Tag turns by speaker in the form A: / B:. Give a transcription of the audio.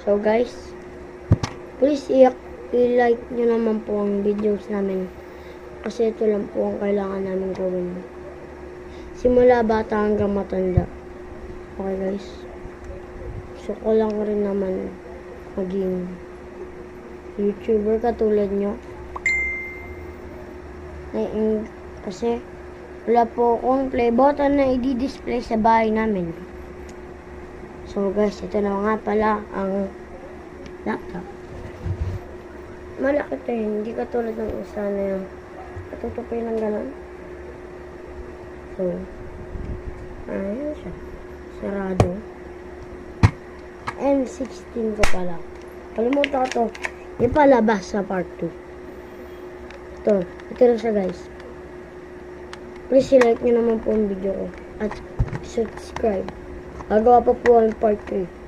A: So guys, please i-like nyo naman po ang videos namin. Kasi ito lang po ang kailangan namin gawin. Simula bata hanggang matanda. Okay guys. So ko lang rin naman maging YouTuber katulad nyo. Kasi wala po akong play button na i-display sa bahay namin. So guys, ito na nga pala ang laptop. Malaki to yun. Hindi katulad ng isa na yung katutupin ng gano'n. So, ayun siya. Sarado. M16 ko pala. Kalimutan ko to. Ipalabas sa part 2. Ito na siya guys. Please i-like nyo naman po ang video ko. At subscribe. Gagawa pa po ang part 3.